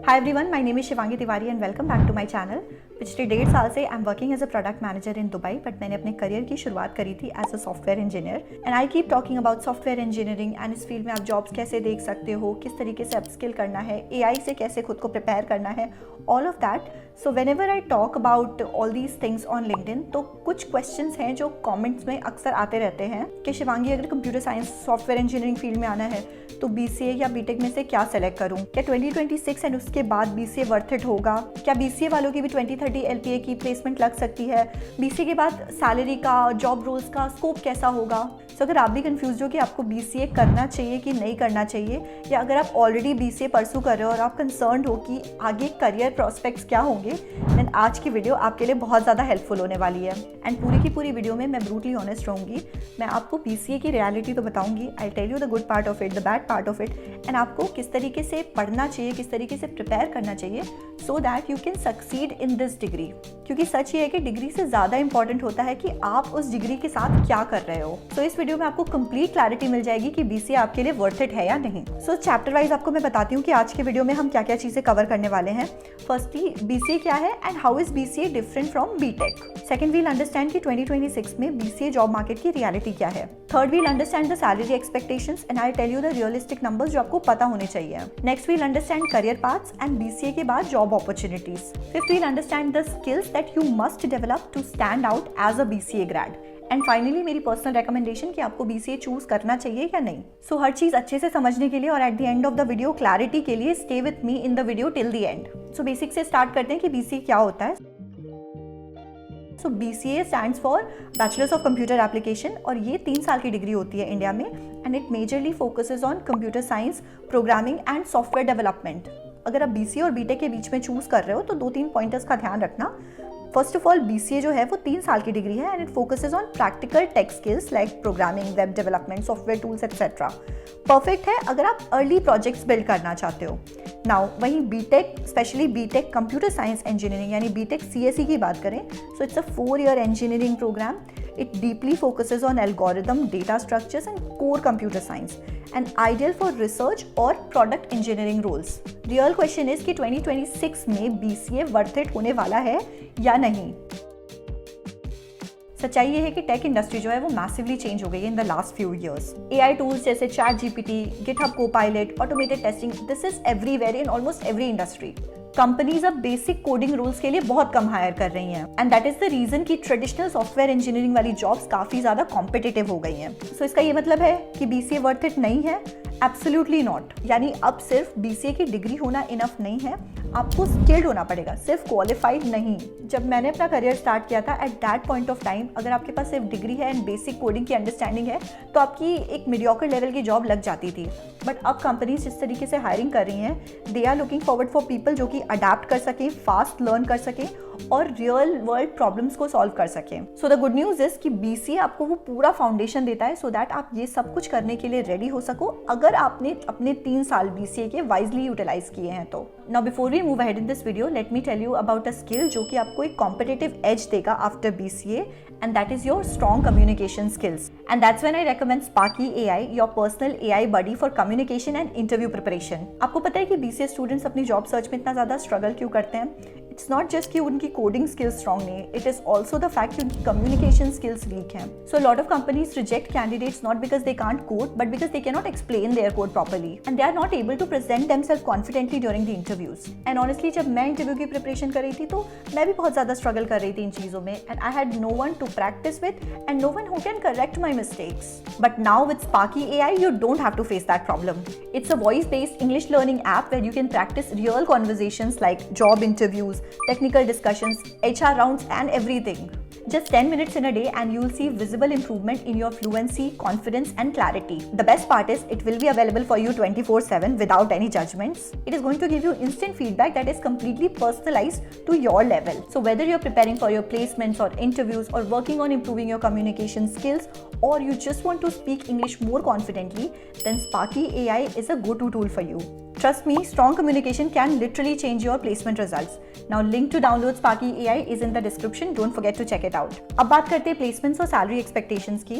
Hi everyone, my name is Shivangi Tiwari and welcome back to my channel. पिछले 1.5 साल से I am working as a product manager in Dubai, but मैंने अपने career की शुरुआत करी थी as a software engineer and I keep talking about software engineering and इस फील्ड में आप जॉब्स कैसे देख सकते हो, किस तरीके से अपस्किल करना है, एआई से कैसे खुद को प्रिपेयर करना है, all of that. So whenever I talk about all these things on LinkedIn, तो कुछ क्वेश्चंस हैं जो कमेंट्स में अक्सर आते रहते हैं कि शिवांगी, अगर computer science software engineering field में आना है तो बीसीए या बीटेक में से क्या सेलेक्ट करूं? क्या 2026 एंड उसके बाद बीसीए वर्थ इट होगा? क्या बीसीए वालों की भी 2030 एलपीए की प्लेसमेंट लग सकती है? बीसीए के बाद सैलरी का, जॉब रोल्स का स्कोप कैसा होगा? सो अगर आप भी कंफ्यूज हो कि आपको बीसीए करना चाहिए कि नहीं करना चाहिए, या अगर आप ऑलरेडी बीसीए परसू कर रहे हो और आप कंसर्न्ड हो कि आगे करियर प्रॉस्पेक्ट्स क्या होंगे, देन आज की वीडियो आपके लिए बहुत ज़्यादा हेल्पफुल होने वाली है। एंड पूरी की पूरी वीडियो में मैं ब्रूटली ऑनेस्ट रहूँगी। मैं आपको बीसीए की रियलिटी तो बताऊँगी, I tell you the good part of it, the bad part of it, and आपको किस तरीके से पढ़ना चाहिए, किस तरीके से प्रिपेयर करना चाहिए so that you can succeed in this degree. क्योंकि सच ये है कि डिग्री से ज़्यादा इंपॉर्टेंट होता है कि आप उस डिग्री के साथ क्या कर रहे हो। सो इस वीडियो में आपको कंप्लीट क्लैरिटी मिल जाएगी कि बीसीए आपके लिए वर्थ इट है या नहीं। सो चैप्टर वाइज आपको मैं बताती हूँ कि आज के वीडियो में हम क्या क्या चीज़ें कवर करने वाले हैं। फर्स्टली, बीसीए क्या है and how is BCA different from BTech. Second, we'll understand कि 2026 में बीसीए जॉब मार्केट की रियलिटी क्या है। Third, we'll understand the salary expectations and I tell you the realistic numbers जो आपको पता होने चाहिए। Next, we'll understand career paths and BCA के बाद job opportunities. Fifth, we'll understand the skills that you must develop to stand out as a BCA grad. And finally, मेरी personal recommendation कि आपको बीसीए चूज करना चाहिए या नहीं। सो हर चीज अच्छे से समझने के लिए और at the end of the video clarity के लिए stay with me in the video till the end. So basic से स्टार्ट करते हैं कि बीसीए क्या होता है। So BCA stands for bachelors of computer application और ये 3 साल की डिग्री होती है इंडिया में and it majorly focuses on computer science, programming and software development. अगर आप बीसीए और बीटेक के बीच में चूज कर रहे हो तो 2-3 पॉइंटर्स का ध्यान रखना। फर्स्ट ऑफ ऑल, बीसीए जो है वो 3 साल की डिग्री है and it focuses on practical tech skills like programming, web development, software tools etcetera. Perfect है अगर आप अर्ली प्रोजेक्ट्स बिल्ड करना चाहते हो। नाउ वहीं BTech, specially BTech computer science engineering यानी बीटेक सीएसई की बात करें, so it's a 4-year engineering program. It deeply focuses on algorithm, data structures and core computer science and ideal for research or product engineering roles. Real question is कि 2026 में BCA worth it होने वाला है या नहीं। सच्चाई ये है कि टेक इंडस्ट्री जो है वो मैसिवली चेंज हो गई है in the last few years. AI tools जैसे ChatGPT, GitHub Copilot, automated testing, this is everywhere in almost every industry. Companies अब बेसिक कोडिंग रोल्स के लिए बहुत कम हायर कर रही हैं and that is the reason कि ट्रेडिशनल सॉफ्टवेयर इंजीनियरिंग वाली जॉब्स काफी ज्यादा कॉम्पिटिटिव हो गई हैं। सो इसका ये मतलब है कि बीसीए वर्थ इट नहीं है? Absolutely not. यानी अब सिर्फ बीसीए की डिग्री होना इनफ नहीं है, आपको स्किल्ड होना पड़ेगा, सिर्फ क्वालिफाइड नहीं। जब मैंने अपना करियर स्टार्ट किया था at that point of time, अगर आपके पास सिर्फ डिग्री है एंड बेसिक कोडिंग की अंडरस्टैंडिंग है तो आपकी एक मीडियोकर लेवल की जॉब लग जाती थी। बट अब कंपनीज जिस तरीके से हायरिंग कर रही हैं, they are looking forward for people जो कि अडेप्ट कर सकें, फास्ट लर्न कर सकें और रियल वर्ल्ड प्रॉब्लम्स को सॉल्व कर सकें। So the good news is कि बीसीए आपको वो पूरा फाउंडेशन देता है सो दैट आप ये सब कुछ करने के लिए रेडी हो सको, अगर आपने अपने 3 साल बीसीए के वाइजली यूटिलाइज किए हैं तो। Now before we move ahead in this video, let me tell you about a skill जो कि आपको एक कॉम्पिटिटिव एज देगा after BCA and that is your strong communication skills. And that's when I recommend Sparky AI, your personal AI buddy for communication and interview preparation. आपको पता है कि BCA students अपनी जॉब सर्च में इतना ज्यादा struggle क्यों करते हैं? इट्स नॉट जस्ट कि उनकी कोडिंग स्किल्स स्ट्रॉन्ग नहीं, it is also the fact कि उनकी कम्युनिकेशन स्किल्स वीक हैं। So lot of companies reject candidates not because they can't code but because they can not explain their code properly and they are not able to present themselves confidently during the interviews. And honestly जब मैं interview की preparation कर रही थी तो मैं भी बहुत ज्यादा स्ट्रगल कर रही थी इन चीजों में and I had no one to practise with and no one who can correct my mistakes. But now with Sparky AI you don't have to face that problem. It's a voice-based English learning app where you can practice real conversations like job interviews, technical discussions, HR rounds and everything. Just 10 minutes in a day and you'll see visible improvement in your fluency, confidence and clarity. The best part is it will be available for you 24/7 without any judgments. It is going to give you instant feedback that is completely personalized to your level. So whether you're preparing for your placements or interviews or working on improving your communication skills or you just want to speak English more confidently, then Sparky AI is a go-to tool for you. Trust me, strong communication can literally change your placement results. Now link to download Sparky AI is in the description. Don't forget to check it out. अब बात करते हैं placements और salary expectations की।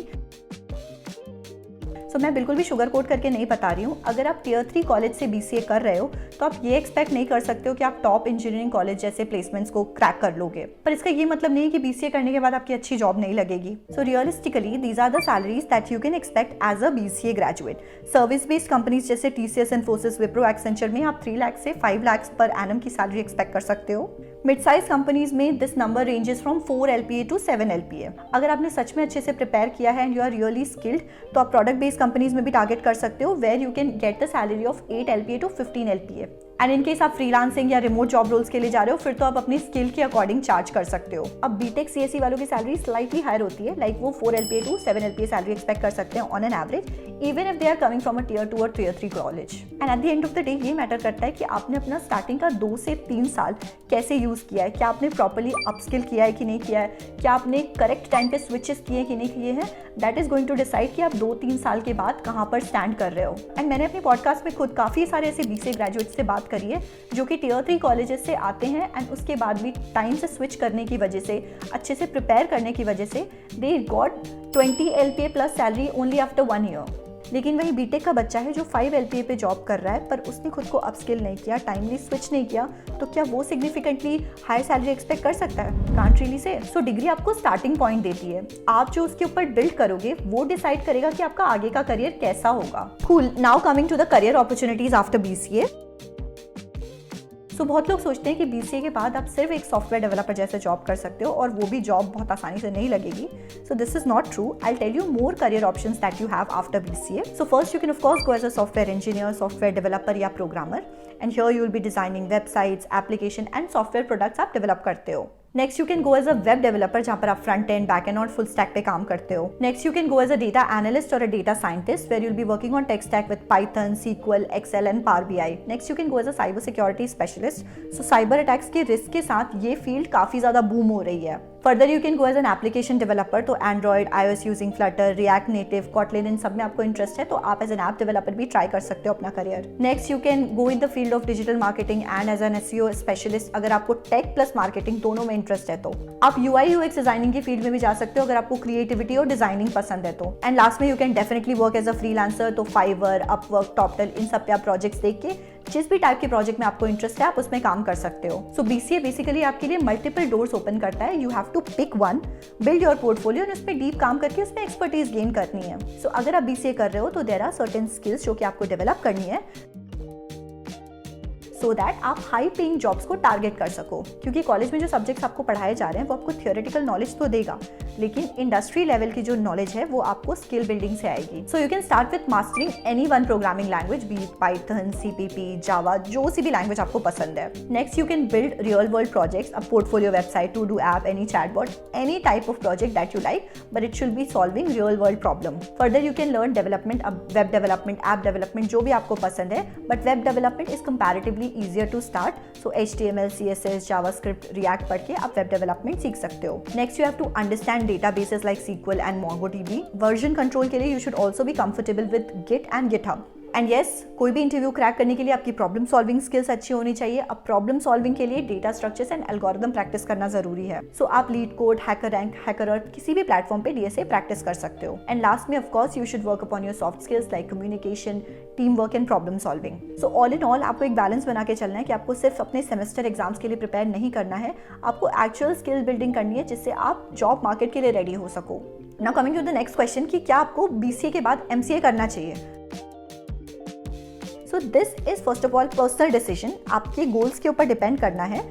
तो मैं बिल्कुल भी शुगर कोट करके नहीं बता रही हूँ। अगर आप टियर 3 कॉलेज से BCA कर रहे हो तो आप ये एक्सपेक्ट नहीं कर सकते हो कि आप टॉप इंजीनियरिंग कॉलेज जैसे प्लेसमेंट्स को क्रैक कर लोगे। पर इसका ये मतलब नहीं कि BCA करने के बाद आपकी अच्छी जॉब नहीं लगेगी। So realistically these are the salaries that you can expect as a BCA graduate. Service based companies जैसे TCS, इन्फोसिस, विप्रो, एक्सेंचर में आप 3 लाख से 5 लाख पर एनम की सैलरी एक्सपेक्ट कर सकते हो। मिड साइज कंपनीज में this number ranges from 4 LPA to 7 LPA। अगर आपने सच में अच्छे से प्रिपेयर किया है and you are really skilled तो आप प्रोडक्ट बेस्ड कंपनीज में भी टारगेट कर सकते हो, where you can get the salary of 8 LPA to 15 LPA। And in case आप फ्रीलांसिंग या रिमोट जॉब रोल्स के लिए जा रहे हो फिर तो आप अपनी स्किल के अकॉर्डिंग चार्ज कर सकते हो। अब बीटेक CSE वालों की सैलरी स्लाइटली हायर होती है, लाइक वो 4 LPA to 7 LPA salary expect कर सकते हैं on an average, even if they are coming from a tier 2 और tier 3 college. And at the end of the day ये मैटर करता है कि आपने अपना स्टार्टिंग का 2 से 3 साल कैसे यूज किया है, क्या आपने प्रॉपर्ली अपस्किल किया है कि नहीं किया है, क्या आपने करेक्ट टाइम पे स्विचेस किए कि नहीं किए हैं। That is going to decide कि आप 2-3 साल के बाद कहाँ पर स्टैंड कर रहे हो। एंड मैंने अपने पॉडकास्ट में खुद काफ़ी सारे ऐसे BCA ग्रेजुएट से बात करी है जो कि टियर 3 कॉलेजेस से आते हैं एंड उसके बाद भी टाइम से स्विच करने की वजह से, अच्छे से प्रिपेयर करने की वजह से they got 20 LPA plus salary only after 1 year. लेकिन वही बीटेक का बच्चा है जो 5 LPA पे जॉब कर रहा है पर उसने खुद को अपस्किल नहीं किया, टाइमली स्विच नहीं किया, तो क्या वो सिग्निफिकेंटली हाई सैलरी एक्सपेक्ट कर सकता है? Can't really say. So degree आपको स्टार्टिंग पॉइंट देती है, आप जो उसके ऊपर बिल्ड करोगे वो डिसाइड करेगा कि आपका आगे का करियर कैसा होगा। Cool, now coming to the career opportunities after BCA। बहुत लोग सोचते हैं कि BCA के बाद आप सिर्फ एक सॉफ्टवेयर डेवलपर जैसे जॉब कर सकते हो और वो भी जॉब बहुत आसानी से नहीं लगेगी। So this is not true. I tell you more career options that you have after BCA। So first you can of course go as a software engineer, software developer या programmer, and here you will be designing websites, application and software products आप develop करते हो। Next you can go as a web developer जहाँ पर आप front end, back end और full stack पे काम करते हो। Next you can go as a data analyst और a data scientist where you will be working on tech stack with Python, SQL, Excel and Power BI। Next you can go as a cyber security specialist. So cyber attacks के risk के साथ ये field काफी ज्यादा boom हो रही है। Further you can go as an application developer, तो Android, iOS using Flutter, React Native, Kotlin, इन सब में आपको इंटरेस्ट है तो आप एज एन ऐप डेवलपर भी ट्राई कर सकते हो अपना career. Next you can go in the field of digital marketing and as an SEO specialist अगर आपको टेक प्लस मार्केटिंग दोनों में इंटरेस्ट है तो। आप UI UX डिजाइनिंग की फील्ड में भी जा सकते हो अगर आपको क्रिएटिविटी और डिजाइनिंग पसंद है तो। एंड लास्ट में you can definitely work as a freelancer, तो फाइवर, अपवर्क, टॉपटल, इन सब पे आप प्रोजेक्ट्स देख के जिस भी टाइप के प्रोजेक्ट में आपको इंटरेस्ट है आप उसमें काम कर सकते हो। सो BCA बेसिकली आपके लिए मल्टीपल डोर्स ओपन करता है। You have to pick one, build your portfolio और उस पर डीप काम करके उसमें एक्सपर्टीज गेन करनी है। सो अगर आप BCA कर रहे हो तो देयर आर सर्टेन स्किल्स जो कि आपको डेवलप करनी है सो दैट आप हाई पेइंग जॉब्स को टारगेट कर सको। क्योंकि कॉलेज में जो सब्जेक्ट्स आपको पढ़ाए जा रहे हैं वो आपको थियोरेटिकल नॉलेज तो देगा, लेकिन इंडस्ट्री लेवल की जो नॉलेज है वो आपको स्किल बिल्डिंग से आएगी। So you can start with mastering any one programming language, be it Python, CPP, Java, जो सी भी लैंग्वेज आपको पसंद है। Next you can build real world projects, a portfolio website, to do app, any chatbot, any type of project that you like, but it should be solving real world problem. Further you can learn development, web development, app development, जो भी आपको पसंद है, but web development is comparatively easier to start. So HTML, CSS, JavaScript, React पढ़ के आप web development सीख सकते हो। Next you have to understand databases like SQL and MongoDB। Version control के लिए you should also be comfortable with Git and GitHub। And yes, कोई भी इंटरव्यू क्रैक करने के लिए आपकी प्रॉब्लम सॉल्विंग स्किल्स अच्छी होनी चाहिए। अब प्रॉब्लम सॉल्विंग के लिए data structures and algorithm practice करना जरूरी है। सो आप लीड कोड, हैकर रैंक, हैकरअर्थ, किसी भी प्लेटफॉर्म पे DSA प्रैक्टिस कर सकते हो। एंड लास्ट में of course you should work upon your soft skills like communication, team work and problem solving. So all in all आपको एक बैलेंस बना के चलना है कि आपको सिर्फ अपने सेमेस्टर एग्जाम्स के लिए प्रिपेयर नहीं करना है, आपको एक्चुअल स्किल बिल्डिंग करनी है जिससे आप जॉब मार्केट के लिए रेडी हो सको। Now coming to the next question कि क्या आपको BCA के बाद MCA करना चाहिए। So this is first of all personal decision, आपके गोल्स के ऊपर डिपेंड करना है।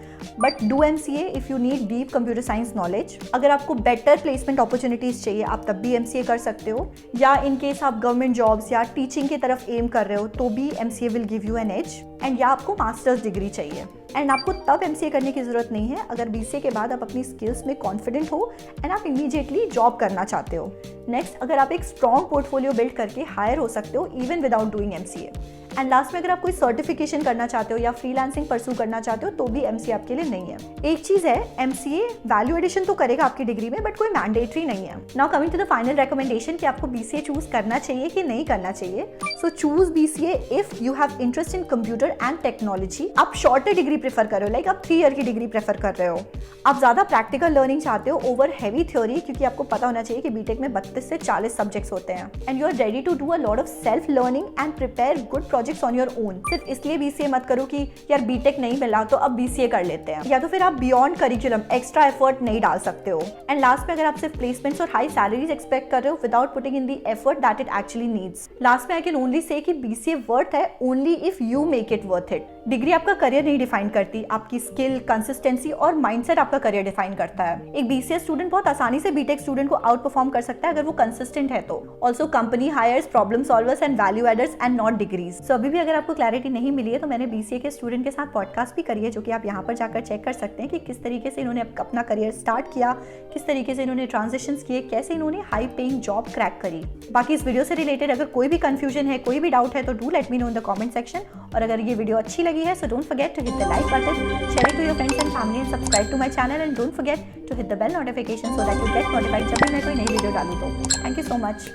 But do MCA if you need deep computer science knowledge. अगर आपको बेटर प्लेसमेंट अपॉर्चुनिटीज चाहिए आप तब भी MCA कर सकते हो, या इन केस आप गवर्नमेंट जॉब्स या टीचिंग की तरफ एम कर रहे हो तो भी MCA will give you an edge. And या आपको मास्टर्स डिग्री चाहिए, एंड आपको तब MCA करने की जरूरत नहीं है अगर BCA के बाद आप अपनी स्किल्स में कॉन्फिडेंट हो एंड आप इमीडिएटली जॉब करना चाहते हो। नेक्स्ट, अगर आप एक स्ट्रॉन्ग पोर्टफोलियो बिल्ड करके हायर हो सकते हो even without doing MCA। And last में अगर आप कोई सर्टिफिकेशन करना चाहते हो या फ्रीलांसिंग परस्यू करना चाहते हो तो भी एमसीए आपके लिए नहीं है। एक चीज है, एमसीए वैल्यू एडिशन तो करेगा आपकी डिग्री में, बट कोई मैंडेटरी नहीं है। Now coming to the final recommendation कि आपको बीसीए चूज करना चाहिए कि नहीं करना चाहिए। So choose BCA if you have interest in computer and technology. आप शॉर्टर डिग्री प्रेफर कर रहे हो, लाइक आप 3 ईयर की डिग्री प्रेफर कर रहे हो, आप ज्यादा प्रैक्टिकल लर्निंग चाहते हो ओवर हैवी थ्योरी, क्योंकि आपको पता होना चाहिए कि बीटेक में 32 से 40 सब्जेक्ट्स होते हैं and you are ready to do a lot of self learning and prepare good projects on your own. सिर्फ इसलिए बीसीए मत करो कि यार बीटेक नहीं मिला तो अब बीसीए कर लेते हैं, या तो फिर आप बियॉन्ड करिकुलम एक्स्ट्रा एफर्ट नहीं डाल सकते हो। एंड लास्ट में अगर आप सिर्फ प्लेसमेंट्स और हाई सैलरीज एक्सपेक्ट कर रहे हो without putting in the effort that it actually needs, last में आई कैन ओनली से कि बीसीए वर्थ है only if you make it worth it. Degree आपका करियर नहीं डिफाइन करती, आपकी स्किल, कंसिस्टेंसी और माइंडसेट आपका करियर डिफाइन करता है। एक बीसीए स्टूडेंट बहुत आसानी से बीटेक स्टूडेंट को आउट परफॉर्म कर सकता है अगर वो कंसिस्टेंट है तो। Also company hires problem solvers and value adders and not degrees. So अभी भी अगर आपको क्लैरिटी नहीं मिली है तो मैंने बीसीए के स्टूडेंट के साथ पॉडकास्ट भी करी है, जो कि आप यहाँ पर जाकर चेक कर सकते हैं कि किस तरीके से इन्होंने अपना करियर स्टार्ट किया, किस तरीके से इन्होंने ट्रांजिशंस किए, कैसे इन्होंने हाई पेइंग जॉब क्रैक करी। बाकी इस वीडियो से रिलेटेड अगर कोई भी कंफ्यूजन है, कोई भी डाउट है तो do let me know in the comment section. और अगर ये वीडियो अच्छी लगी है so don't forget to hit the like button, share it to your friends and family and subscribe to my channel and don't forget to hit the bell notification so that you get notified जब भी मैं कोई नई video डालूँ तो। Thank you so much.